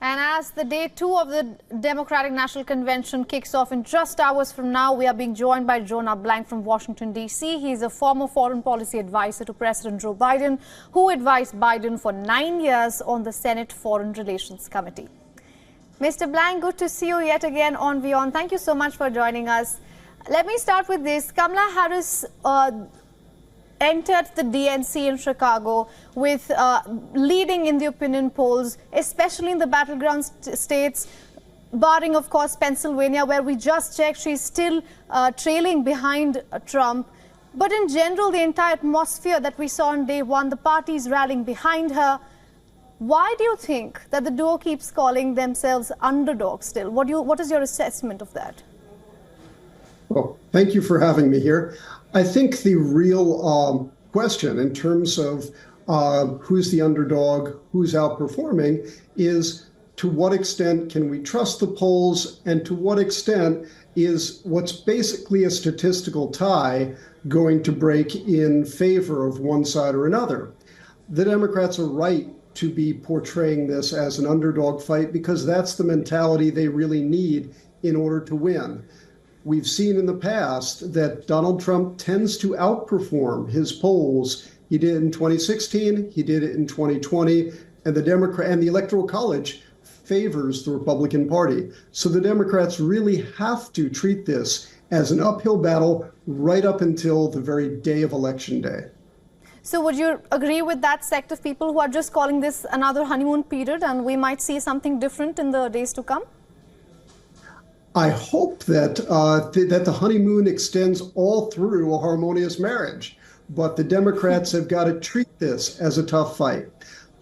And as the day 2 of the Democratic National Convention kicks off in just hours from now, we are being joined by Jonah Blank from Washington, D.C. He is a former foreign policy advisor to President Joe Biden, who advised Biden for 9 years on the Senate Foreign Relations Committee. Mr. Blank, good to see you yet again on WION. Thank you so much for joining us. Let me start with this. Kamala Harris entered the DNC in Chicago with leading in the opinion polls, especially in the battleground states, barring, of course, Pennsylvania, where we just checked she's still trailing behind Trump. But in general, the entire atmosphere that we saw on day one, the parties rallying behind her. Why do you think that the duo keeps calling themselves underdogs still? What is your assessment of that? Well, thank you for having me here. I think the real question in terms of who's the underdog, who's outperforming, is to what extent can we trust the polls, and to what extent is what's basically a statistical tie going to break in favor of one side or another. The Democrats are right to be portraying this as an underdog fight because that's the mentality they really need in order to win. We've seen in the past that Donald Trump tends to outperform his polls. He did it in 2016, he did it in 2020, and the Electoral College favors the Republican Party. So the Democrats really have to treat this as an uphill battle right up until the very day of Election Day. So would you agree with that sect of people who are just calling this another honeymoon period, and we might see something different in the days to come? I hope that that the honeymoon extends all through a harmonious marriage, but the Democrats have got to treat this as a tough fight.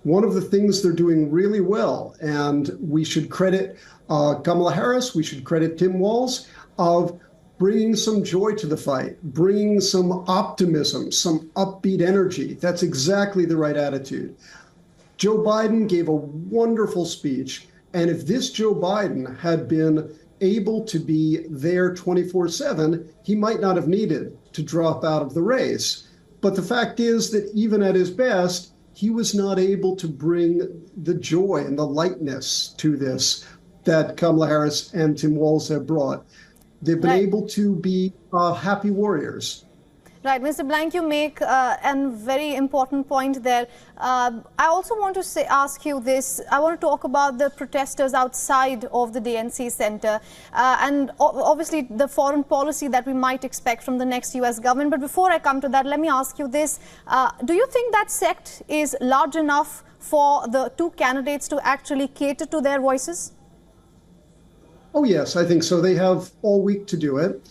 One of the things they're doing really well, and we should credit Kamala Harris, we should credit Tim Walz, of bringing some joy to the fight, bringing some optimism, some upbeat energy. That's exactly the right attitude. Joe Biden gave a wonderful speech, and if this Joe Biden had been able to be there 24/7, he might not have needed to drop out of the race. But the fact is that even at his best, he was not able to bring the joy and the lightness to this that Kamala Harris and Tim Walz have brought. They've been able to be happy warriors. Right, Mr. Blank, you make a very important point there. I also want to ask you this. I want to talk about the protesters outside of the DNC center and obviously the foreign policy that we might expect from the next U.S. government. But before I come to that, let me ask you this. Do you think that sect is large enough for the two candidates to actually cater to their voices? Oh, yes, I think so. They have all week to do it.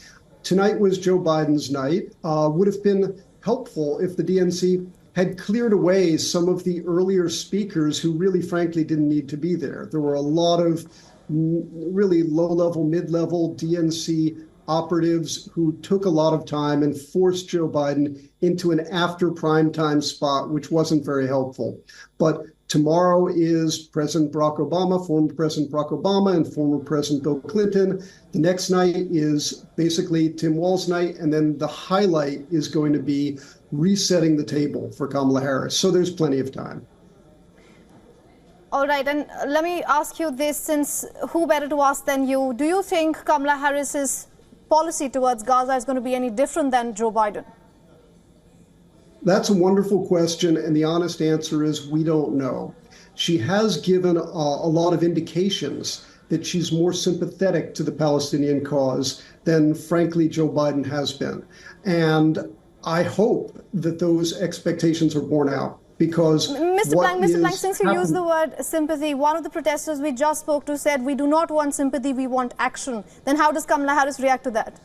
Tonight was Joe Biden's night. Would have been helpful if the DNC had cleared away some of the earlier speakers who really, frankly, didn't need to be there. There were a lot of really low-level, mid-level DNC operatives who took a lot of time and forced Joe Biden into an after primetime spot, which wasn't very helpful. But tomorrow is President Barack Obama, former President Barack Obama, and former President Bill Clinton. The next night is basically Tim Walz's night, and then the highlight is going to be resetting the table for Kamala Harris. So there's plenty of time. All right, and let me ask you this, since who better to ask than you? Do you think Kamala Harris's policy towards Gaza is going to be any different than Joe Biden? That's a wonderful question, and the honest answer is we don't know. She has given a lot of indications that she's more sympathetic to the Palestinian cause than, frankly, Joe Biden has been. And I hope that those expectations are borne out. Because Mr. Blank, since you used the word sympathy, one of the protesters we just spoke to said, we do not want sympathy, we want action. Then how does Kamala Harris react to that?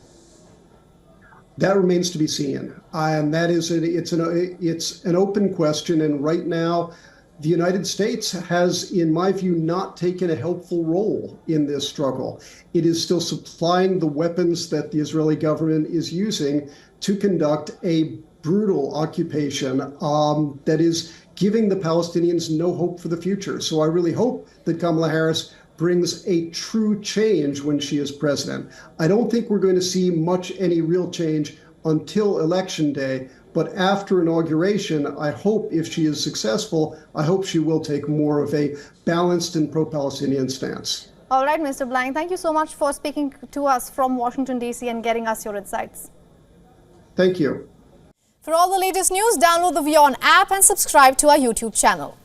That remains to be seen. And that is, it's an open question. And right now, the United States has, in my view, not taken a helpful role in this struggle. It is still supplying the weapons that the Israeli government is using to conduct a brutal occupation that is giving the Palestinians no hope for the future. So I really hope that Kamala Harris brings a true change when she is president. I don't think we're going to see any real change until Election Day, But after inauguration, I hope if she is successful, I hope she will take more of a balanced and pro-Palestinian stance. All right, Mr. Blank, thank you so much for speaking to us from Washington, D.C. and getting us your insights. Thank you. For all the latest news, download the WION app and subscribe to our YouTube channel.